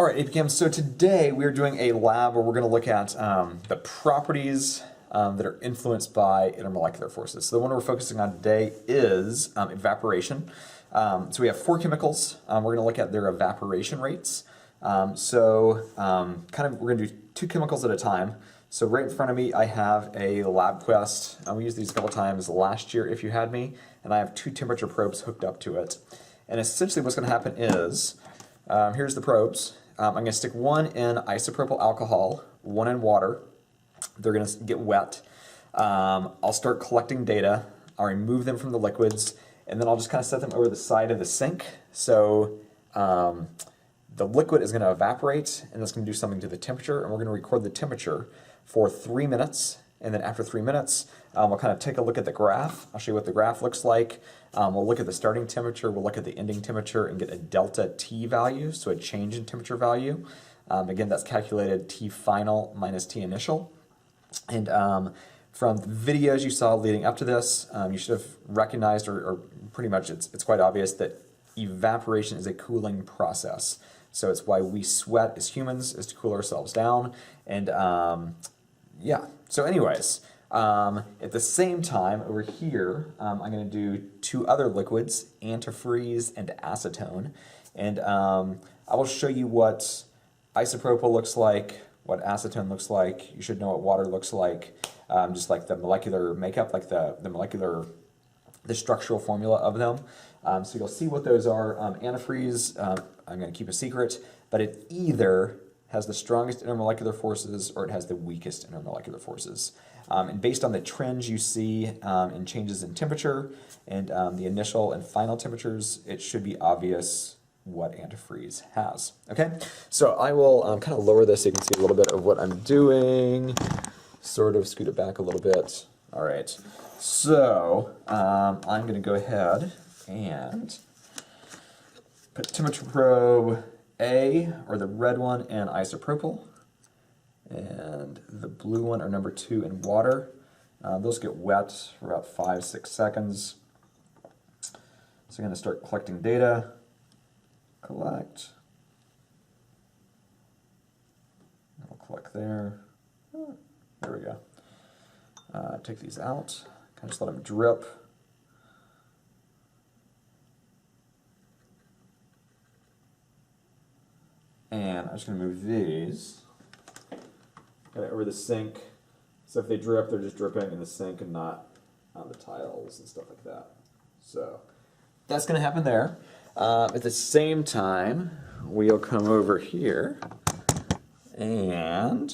All right, APCAM, so today we're doing a lab where we're going to look at the properties that are influenced by intermolecular forces. So the one we're focusing on today is evaporation. So we have four chemicals. We're going to look at their evaporation rates. We're going to do two chemicals at a time. So right in front of me I have a lab quest. We used these a couple times last year if you had me, and I have two temperature probes hooked up to it. And essentially what's going to happen is, here's the probes. I'm going to stick one in isopropyl alcohol, one in water. They're going to get wet. I'll start collecting data. I'll remove them from the liquids, and then I'll just kind of set them over the side of the sink. So the liquid is going to evaporate, and that's going to do something to the temperature, and we're going to record the temperature for 3 minutes. And then after 3 minutes, we'll kind of take a look at the graph. I'll show you what the graph looks like. We'll look at the starting temperature, we'll look at the ending temperature and get a delta T value, so a change in temperature value. Again, that's calculated T final minus T initial. And from the videos you saw leading up to this, you should have recognized, or pretty much it's quite obvious, that evaporation is a cooling process. So it's why we sweat as humans, is to cool ourselves down. And yeah, so anyways, at the same time over here, I'm going to do two other liquids, antifreeze and acetone. And I will show you what isopropyl looks like, what acetone looks like. You should know what water looks like, just like the molecular makeup, like the structural formula of them. So you'll see what those are. Antifreeze, I'm going to keep a secret, but it either has the strongest intermolecular forces or it has the weakest intermolecular forces. And based on the trends you see in changes in temperature and the initial and final temperatures, it should be obvious what antifreeze has. Okay, so I will kind of lower this so you can see a little bit of what I'm doing. Sort of scoot it back a little bit. All right, so I'm going to go ahead and put temperature probe A, or the red one, in isopropyl, and the blue one, or number 2, in water. Those get wet for about 5-6 seconds. So I'm going to start collecting data. Collect. I'll collect there. There we go. Take these out. Kind of just let them drip. And I'm just going to move these over the sink. So if they drip, they're just dripping in the sink and not on the tiles and stuff like that. So that's going to happen there. At the same time, we'll come over here and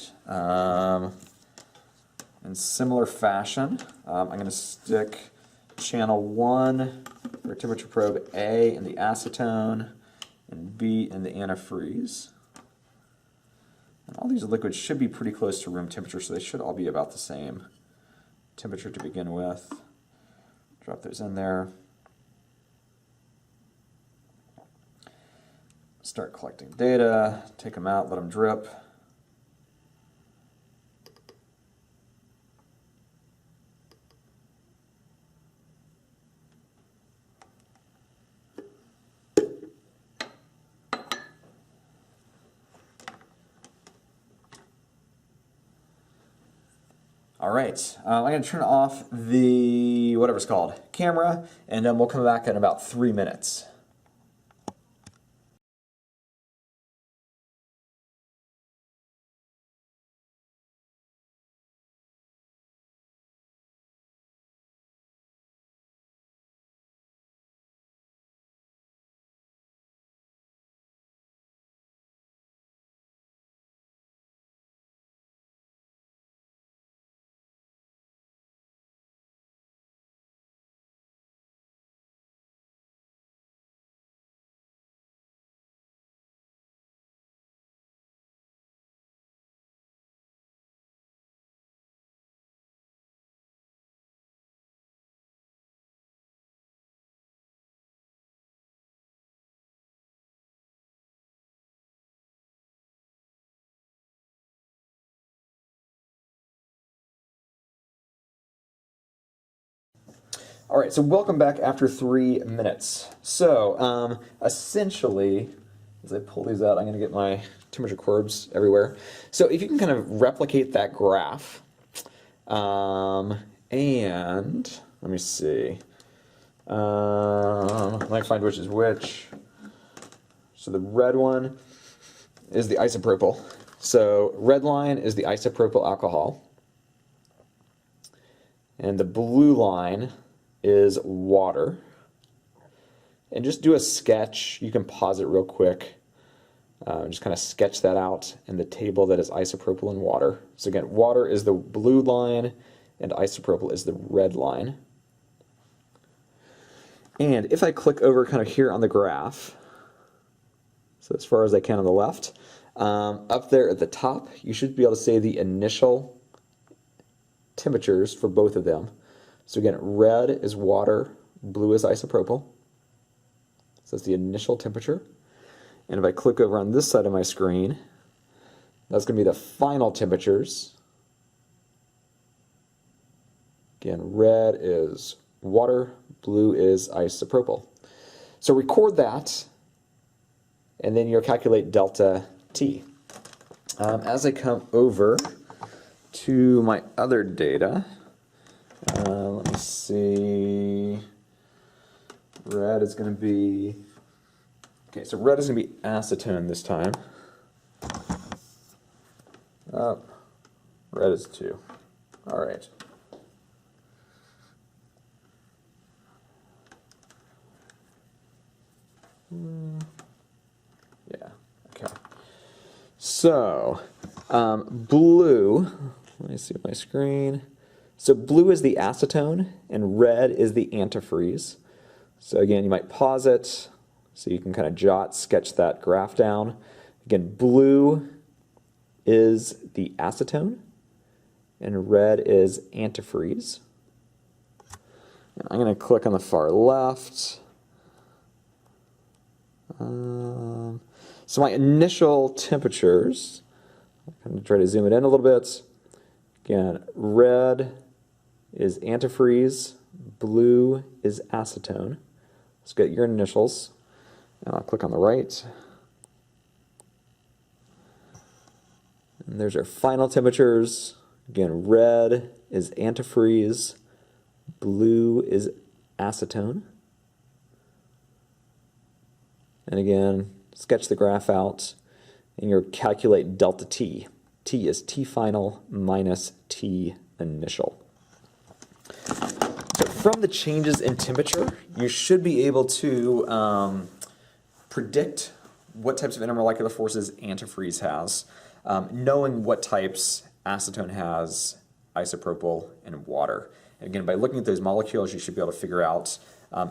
in similar fashion, I'm going to stick channel 1 for temperature probe A in the acetone, and B in the antifreeze. And all these liquids should be pretty close to room temperature, so they should all be about the same temperature to begin with. Drop those in there. Start collecting data, take them out, let them drip. All right, I'm going to turn off the, whatever it's called, camera, and then we'll come back in about 3 minutes. All right, so welcome back after 3 minutes. So essentially, As I pull these out, I'm going to get my temperature curves everywhere. So if you can kind of replicate that graph, and let me see. I might find which is which. So the red one is the isopropyl. So red line is the isopropyl alcohol. And the blue line is water. And just do a sketch. You can pause it real quick. Just kind of sketch that out in the table that is isopropyl and water. So again, water is the blue line and isopropyl is the red line. And if I click over kind of here on the graph, so as far as I can on the left, up there at the top, you should be able to see the initial temperatures for both of them. So again, red is water, blue is isopropyl. So that's the initial temperature. And if I click over on this side of my screen, that's going to be the final temperatures. Again, red is water, blue is isopropyl. So record that, and then you'll calculate delta T. As I come over to my other data, let me see, red is going to be, okay, so red is going to be acetone this time. Oh, red is 2. All right. Yeah, okay. So, blue, let me see my screen. So blue is the acetone and red is the antifreeze. So again, you might pause it so you can kind of sketch that graph down. Again, blue is the acetone and red is antifreeze. And I'm going to click on the far left. So my initial temperatures, I'm going to try to zoom it in a little bit. Again, red is antifreeze, blue is acetone. Let's get your initials. And I'll click on the right. And there's our final temperatures. Again, red is antifreeze, blue is acetone. And again, sketch the graph out, and you'll calculate delta T. T is T final minus T initial. So from the changes in temperature, you should be able to predict what types of intermolecular forces antifreeze has, knowing what types acetone has, isopropyl, and water. And again, by looking at those molecules, you should be able to figure out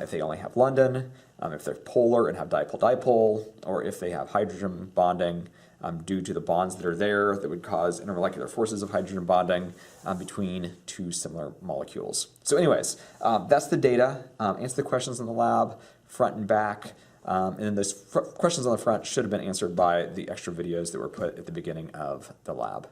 if they only have London, if they're polar and have dipole-dipole, or if they have hydrogen bonding due to the bonds that are there that would cause intermolecular forces of hydrogen bonding between two similar molecules. So anyways, that's the data. Answer the questions in the lab, front and back, and then those questions on the front should have been answered by the extra videos that were put at the beginning of the lab.